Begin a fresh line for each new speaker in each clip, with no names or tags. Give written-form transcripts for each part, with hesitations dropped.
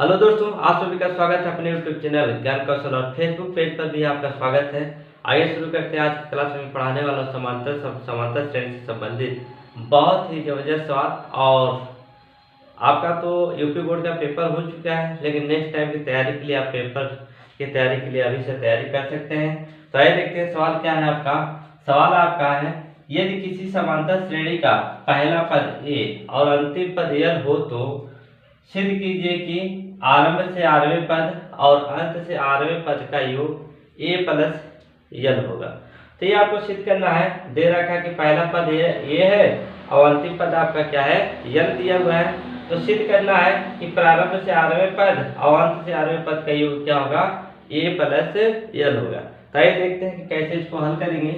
Hello दोस्तों, आप सभी का स्वागत है अपने यूट्यूब चैनल ज्ञान कौशल और फेसबुक पेज पर भी आपका स्वागत है। आइए शुरू करते हैं। आज की क्लास में पढ़ाने वाला समांतर श्रेणी से संबंधित बहुत ही जबरदस्त सवाल। और आपका तो यूपी बोर्ड का पेपर हो चुका है, लेकिन नेक्स्ट टाइम की तैयारी के लिए आप पेपर की तैयारी के लिए अभी से तैयारी कर सकते हैं। तो आइए देखते हैं सवाल क्या है आपका। सवाल आपका है, यदि किसी समांतर श्रेणी का पहला पद ए और अंतिम पद यल हो तो सिद्ध कीजिए कि आरंभ से आरवें पद और अंत से आरवें पद का योग ए प्लस यल होगा। तो ये आपको सिद्ध करना है। दे रखा है कि पहला पद ए है और अंतिम पद आपका क्या है, यल दिया हुआ है। तो सिद्ध करना है कि प्रारंभ से आरवें पद और अंत से आरवें पद का योग क्या होगा, ए प्लस यल होगा। तो आइए देखते हैं कि कैसे इसको हल करेंगे।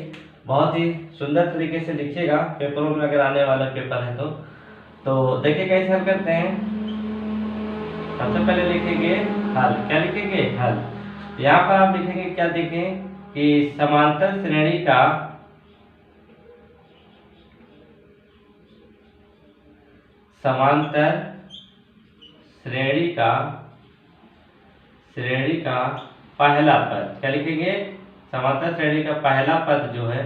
बहुत ही सुंदर तरीके से लिखिएगा, पेपरों में अगर आने वाला पेपर है तो देखिए कैसे हल करते हैं। सबसे पहले लिखेंगे हल। क्या लिखेंगे, हल। यहाँ पर आप लिखेंगे क्या, देखें कि समांतर श्रेणी का पहला पद। क्या लिखेंगे, समांतर श्रेणी का पहला पद जो है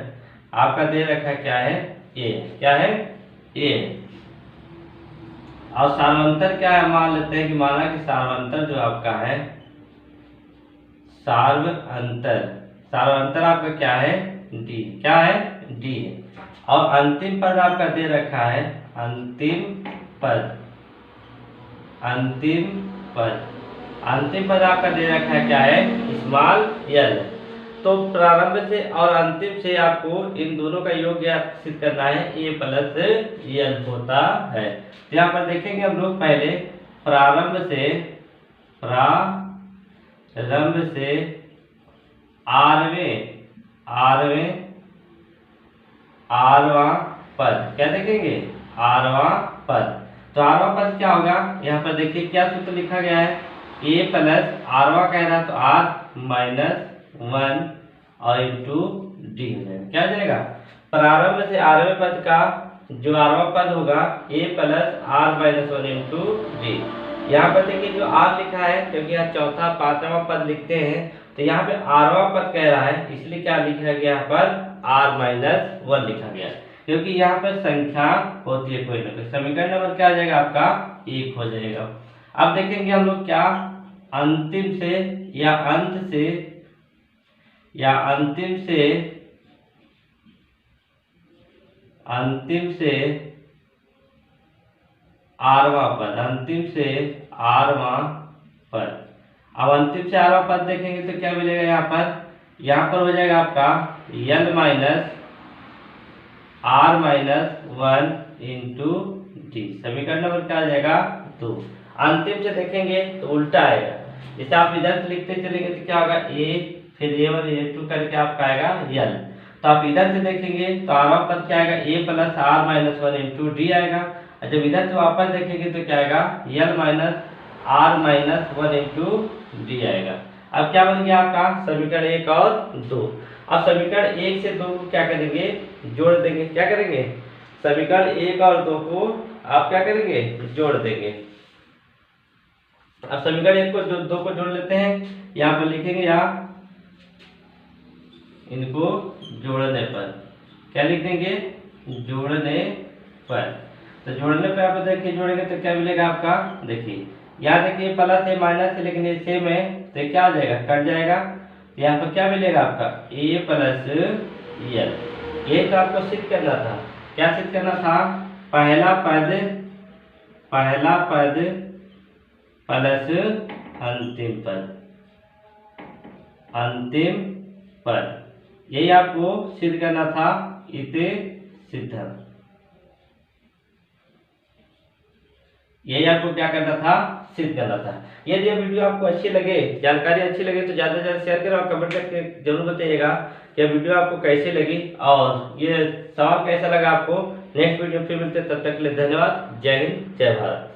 आपका दे रखा है क्या है, ए। क्या है, ए। और सार्वंतर क्या है, मान लेते हैं कि माना कि सार्वंतर जो आपका है, सार्वंतर आपका क्या है, डी। क्या है, डी है। और अंतिम पद आपका दे रखा है, अंतिम पद आपका दे रखा है क्या है, स्मॉल यल। तो प्रारंभ से और अंतिम से आपको इन दोनों का योग सिद्ध करना है, ए प्लस यल होता है। तो यहाँ पर देखेंगे हम लोग पहले प्रारंभ से आरवां पद। क्या देखेंगे, आरवां पद। तो आरवां पद क्या होगा, यहाँ पर देखिए क्या सूत्र लिखा गया है, ए प्लस आरवां कह रहा है तो आर माइनस 1 और इंटू डी हो जाएगा। क्या जाएगा, प्रारंभ से आरवें पद का जो आरवां पद होगा A plus R minus 1 into D. यहाँ पर देखिए जो आर लिखा है, क्योंकि यहाँ चौथा पांचवा पद लिखते हैं तो यहाँ पे आरवां पद कह रहा है, इसलिए क्या लिखा गया यहाँ पर आर माइनस 1 लिखा गया, क्योंकि यहाँ पर संख्या होती है कोई ना कोई। समीकरण नंबर क्या आ जाएगा आपका, 1 हो जाएगा। अब देखेंगे हम लोग क्या अंतिम से या अंतिम से आरवां पद। अब अंतिम से आरवां पद देखेंगे तो क्या मिलेगा, यहाँ पर हो जाएगा आपका L minus R minus 1 into D. समीकरण नंबर क्या आ जाएगा, 2। अंतिम से देखेंगे तो उल्टा आएगा। जैसे आप इधर से लिखते चलेंगे तो क्या होगा, ए फिर A1 A2 करके आपका आएगा यल। तो आप इधर से देखेंगे तो आरवां पद क्या आएगा, A plus R minus 1 into D आएगा। और जब इधर से वापस देखेंगे तो क्या आएगा, L minus R minus 1 into D आएगा। अब क्या बन गया आपका समीकरण 1 और 2। अब समीकरण 1 से 2 को क्या करेंगे, जोड़ देंगे। क्या करेंगे, समीकरण 1 और 2 को आप क्या करेंगे, जोड़ देंगे। अब समीकरण 1 को 2 को जोड़ लेते हैं। यहाँ पर लिखेंगे, यहाँ इनको जोड़ने पर क्या लिख देंगे, जोड़ने पर। तो जोड़ने पर आप देखिए जोड़ेंगे तो क्या मिलेगा आपका, देखिए यहाँ देखिए प्लस है माइनस है, लेकिन ये सेम है तो क्या आ जाएगा, कट जाएगा। यहाँ पर क्या मिलेगा आपका, ए प्लस यल। ये तो आपको सिद्ध करना था। क्या सिद्ध करना था, पहला पद प्लस अंतिम पद, यही आपको सिद्ध करना था। इसे सिद्धम, यही आपको क्या करना था, सिद्ध करना था। यदि यह वीडियो आपको अच्छी लगे, जानकारी अच्छी लगे तो ज़्यादा से ज़्यादा शेयर करें और कमेंट करके जरूर बताइएगा कि यह वीडियो आपको कैसी लगी और ये सवाल कैसा लगा आपको। नेक्स्ट वीडियो फिर मिलते हैं, तब तक के लिए धन्यवाद। जय हिंद, जय भारत।